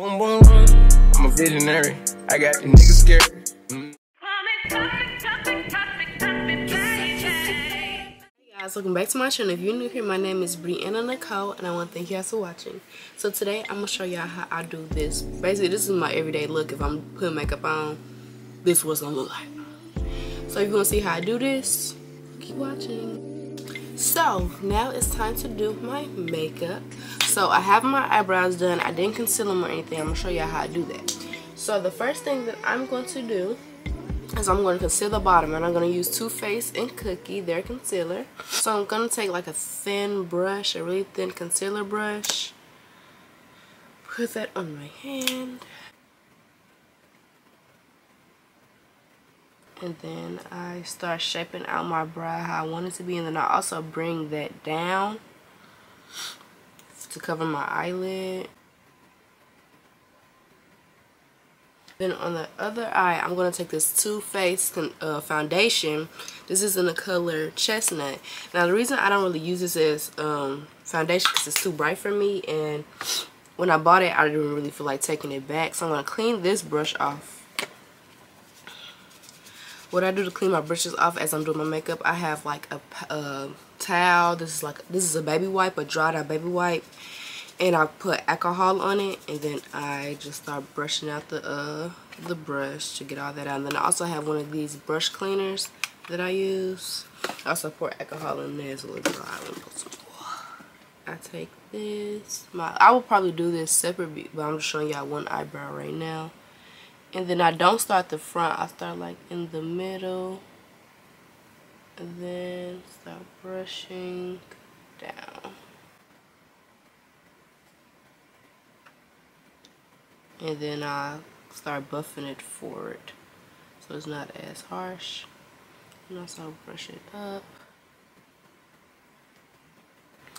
Boom, boom, boom. I'm a visionary. I got the niggas scared. Hey guys, welcome back to my channel. If you're new here, my name is Brianna Nicole, and I want to thank you guys for watching. So today, I'm going to show y'all how I do this. Basically, this is my everyday look. If I'm putting makeup on, this is what's going to look like. So if you want to see how I do this, keep watching. So now it's time to do my makeup. So I have my eyebrows done. I didn't conceal them or anything. I'm going to show y'all how I do that. So the first thing that I'm going to do is I'm going to conceal the bottom, and I'm going to use Too Faced and Cookie, their concealer. So I'm going to take like a thin brush, a really thin concealer brush, put that on my hand, and then I start shaping out my brow how I want it to be, and then I also bring that down to cover my eyelid. Then on the other eye, I'm going to take this Too Faced foundation. This is in the color Chestnut. Now the reason I don't really use this as foundation because it's too bright for me, and when I bought it I didn't really feel like taking it back. So I'm going to clean this brush off. What I do to clean my brushes off as I'm doing my makeup, I have like a towel. This is a baby wipe, a dried out baby wipe. And I put alcohol on it, and then I just start brushing out the brush to get all that out. And then I also have one of these brush cleaners that I use. I also pour alcohol in there as a little dry. I take this. I will probably do this separate, but I'm just showing y'all one eyebrow right now. And then I don't start the front. I start like in the middle, and then start brushing down. And then I start buffing it forward so it's not as harsh. And also brush it up.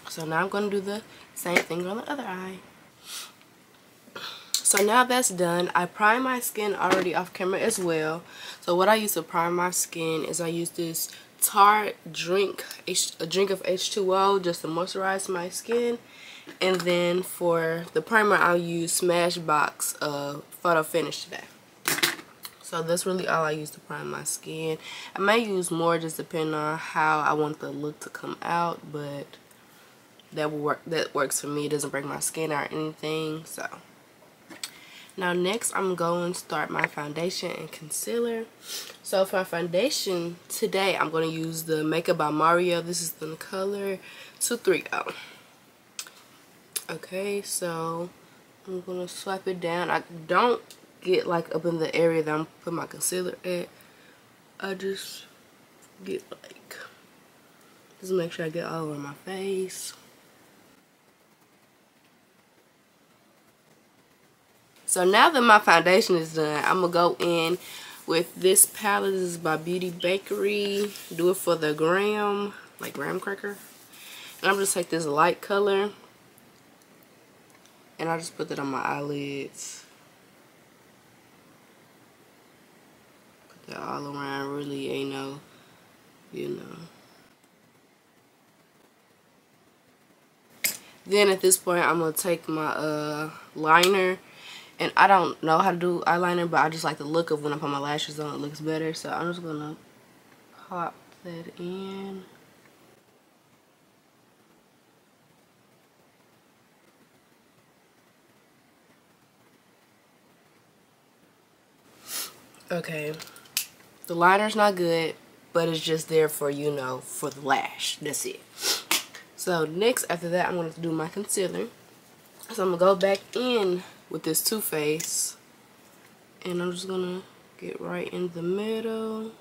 So now I'm going to do the same thing on the other eye. So now that's done, I prime my skin already off camera as well. So what I use to prime my skin is I use this Tarte drink of H2O just to moisturize my skin. And then for the primer, I'll use Smashbox Photo Finish today. So that's really all I use to prime my skin. I may use more just depending on how I want the look to come out, but that will work. That works for me. It doesn't break my skin or anything. So now next, I'm going to start my foundation and concealer. So for foundation today, I'm going to use the Makeup by Mario. This is the color 230. Okay, so I'm gonna swipe it down. I don't get like up in the area that I'm putting my concealer at. I just get like, just make sure I get all over my face. So now that my foundation is done, I'm gonna go in with this palette. This is by Beauty Bakery. Do it for the graham cracker. And I'm just take this light color, and I just put that on my eyelids. Put that all around. Really ain't no, you know. Then at this point, I'm going to take my liner. And I don't know how to do eyeliner, but I just like the look of when I put my lashes on. It looks better. So I'm just going to pop that in. Okay, the liner's not good, but it's just there for, you know, for the lash. That's it. So next, after that, I'm going to do my concealer. So I'm going to go back in with this Too Faced, and I'm just going to get right in the middle.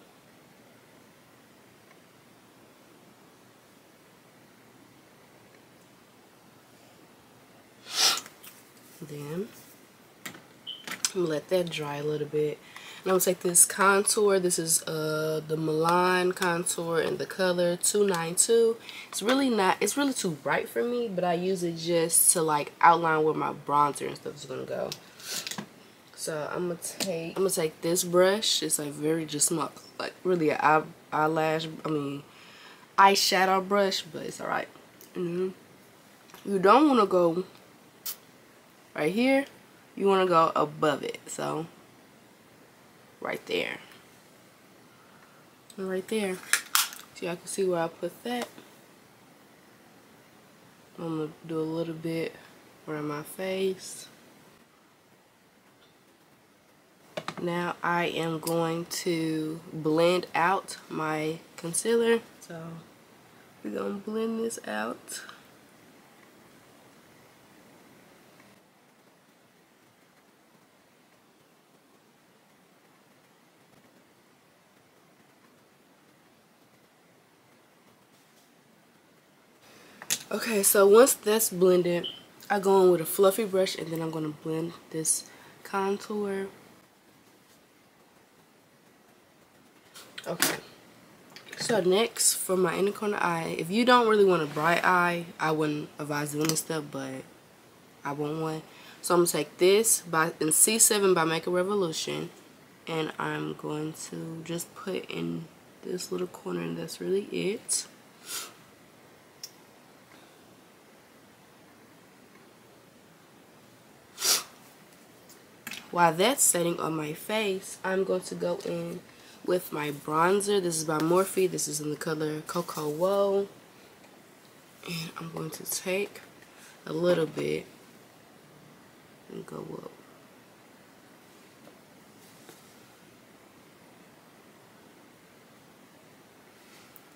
Then I'm going to let that dry a little bit. And I'm going to take this contour. This is the Milan contour in the color 292. It's really too bright for me, but I use it just to like outline where my bronzer and stuff is going to go. So I'm going to take this brush. It's like very just small, like really an eyeshadow brush, but it's alright. You don't want to go right here. you want to go above it. So right there. And right there. So y'all can see where I put that. I'm going to do a little bit around my face. Now I am going to blend out my concealer. So we're going to blend this out. Okay, so once that's blended, I go in with a fluffy brush and then I'm going to blend this contour. Okay, so next for my inner corner eye, if you don't really want a bright eye, I wouldn't advise doing this step, but I want one. So I'm going to take this in C7 by Make a Revolution, and I'm going to just put in this little corner, and that's really it. While that's setting on my face, I'm going to go in with my bronzer. This is by Morphe. This is in the color Cocoa Woe. And I'm going to take a little bit and go up.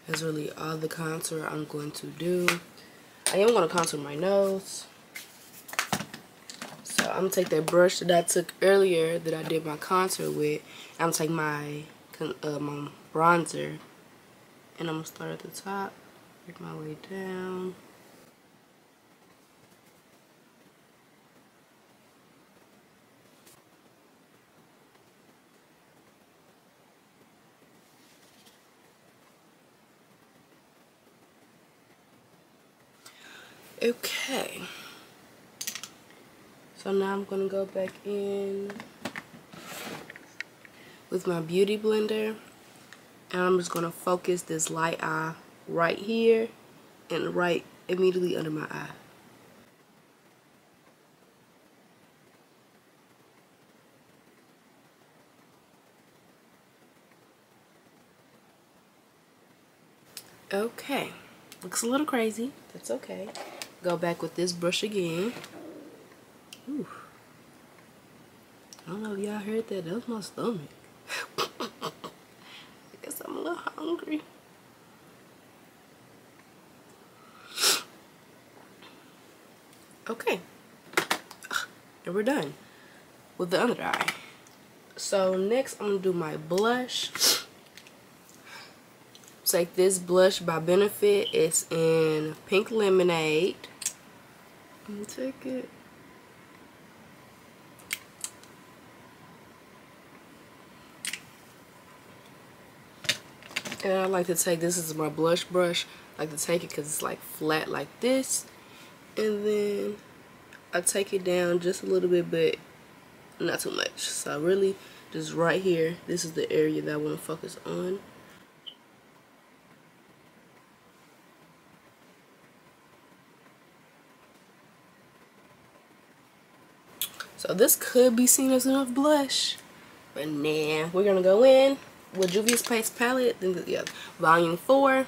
That's really all the contour I'm going to do. I am going to contour my nose. So I'm going to take that brush that I took earlier that I did my contour with. I'm going to take my bronzer. And I'm going to start at the top. Work my way down. Okay. So now I'm going to go back in with my beauty blender, and I'm just going to focus this light eye right here and right immediately under my eye. Okay, looks a little crazy. That's okay. Go back with this brush again. Ooh. I don't know if y'all heard that. That was my stomach. I guess I'm a little hungry. Okay. And we're done with the under eye. So next I'm going to do my blush. Take this blush by Benefit. It's in Pink Lemonade. Let me take it. And I like to take, this is my blush brush. I like to take it because it's like flat like this. And then I take it down just a little bit, but not too much. So really just right here, this is the area that I want to focus on. So this could be seen as enough blush, but nah, we're gonna go in with Juvia's Paste palette, then volume 4,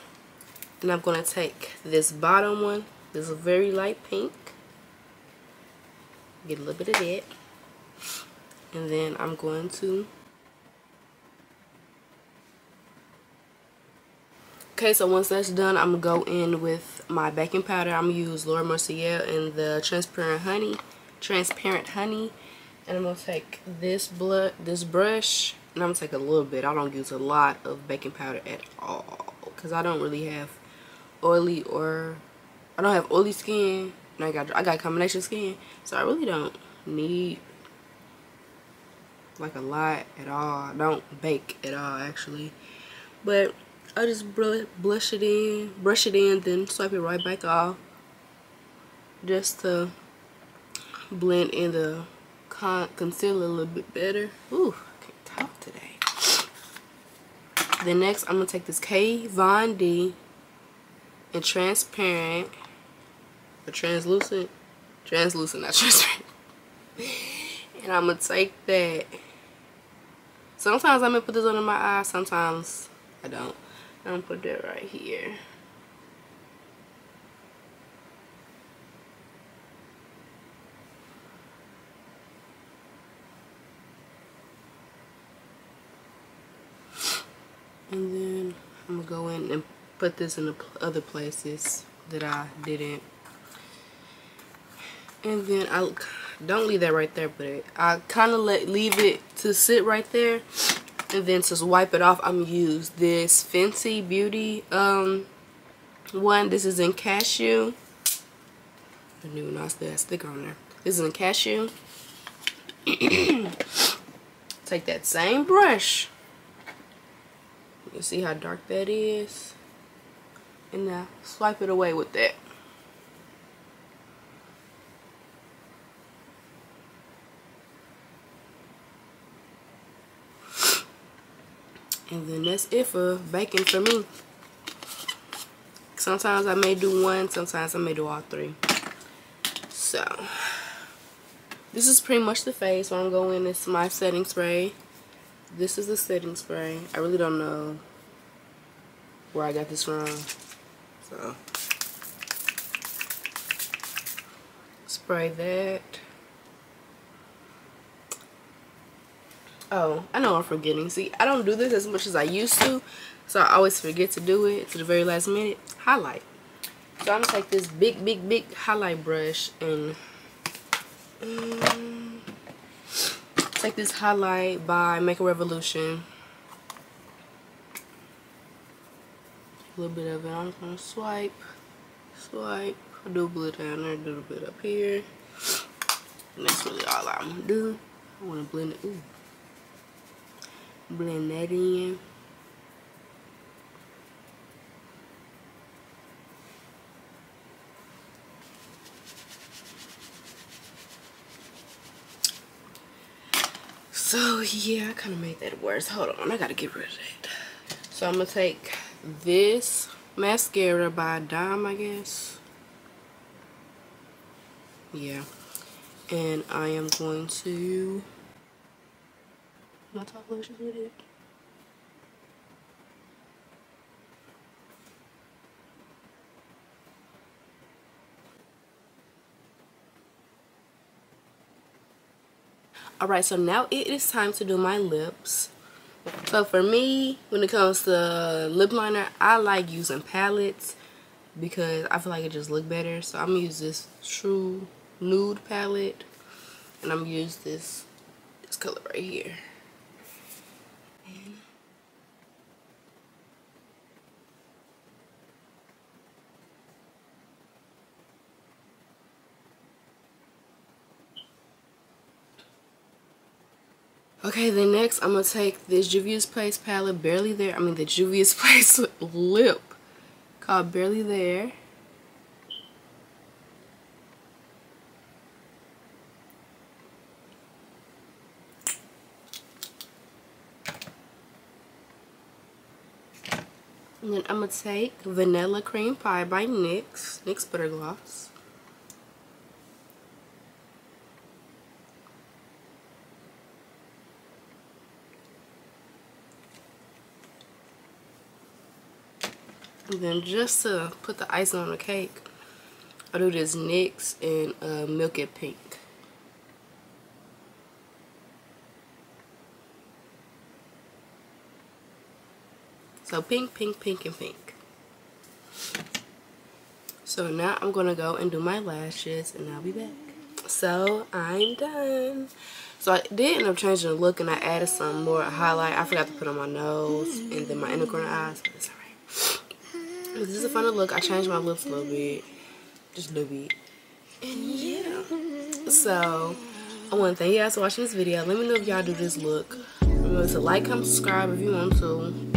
and I'm gonna take this bottom one. This is a very light pink. Get a little bit of that, and then I'm going to. Okay, so once that's done, I'm gonna go in with my baking powder. I'm gonna use Laura Mercier in the transparent honey, and I'm gonna take this brush, and I'm gonna take a little bit. I don't use a lot of baking powder at all because I don't really have oily skin, and I got combination skin, so I really don't need like a lot at all. I don't bake at all actually, but I just brush it in, then swipe it right back off just to blend in the concealer a little bit better. Ooh, I can't talk today. Then next, I'm gonna take this K Von D in transparent, or translucent, not transparent. And I'm gonna take that. Sometimes I'm gonna put this under my eye, sometimes I don't. I'm gonna put that right here. And then I'm gonna go in and put this in the other places that I didn't. And then I don't leave that right there, but I kind of leave it to sit right there. And then to wipe it off, I'm gonna use this Fenty Beauty one. This is in cashew. I didn't even know I still had sticker on there. This is in cashew. Take that same brush. You can see how dark that is. And now swipe it away with that. And then that's it for baking for me. Sometimes I may do one, sometimes I may do all three. So this is pretty much the face. What I'm going is my setting spray. This is the setting spray. I really don't know where I got this from. So spray that. Oh, I know I'm forgetting. See, I don't do this as much as I used to, so I always forget to do it to the very last minute. Highlight. So I'm gonna take this big highlight brush and take this highlight by Make a Revolution. A little bit of it. I'm gonna swipe. Do a bit down there, do a bit up here. And that's really all I'm gonna do. I wanna blend it. Ooh. Blend that in. So yeah, I kind of made that worse. Hold on, I gotta get rid of that. So I'm gonna take this mascara by Dime, I guess. Yeah, and I am going to my top lashes with it. Alright, so now it is time to do my lips. So for me, when it comes to lip liner, I like using palettes because I feel like it just look better. So I'm gonna use this True Nude palette, and I'm gonna use this color right here. Okay, then next I'm gonna take this Juvia's Place palette, Barely There. I mean the Juvia's Place lip called Barely There. And then I'm gonna take Vanilla Cream Pie by NYX Butter Gloss. And then just to put the icing on the cake, I'll do this NYX and Milk It Pink. So pink, pink, pink, and pink. So now I'm gonna go and do my lashes and I'll be back. So I'm done. So I did end up changing the look and I added some more highlight. I forgot to put on my nose and then my inner corner eyes, but it's alright. This is a funny look. I changed my lips a little bit. Just a little bit. And yeah. So I want to thank you guys for watching this video. Let me know if y'all do this look. Remember to like, comment, subscribe if you want to.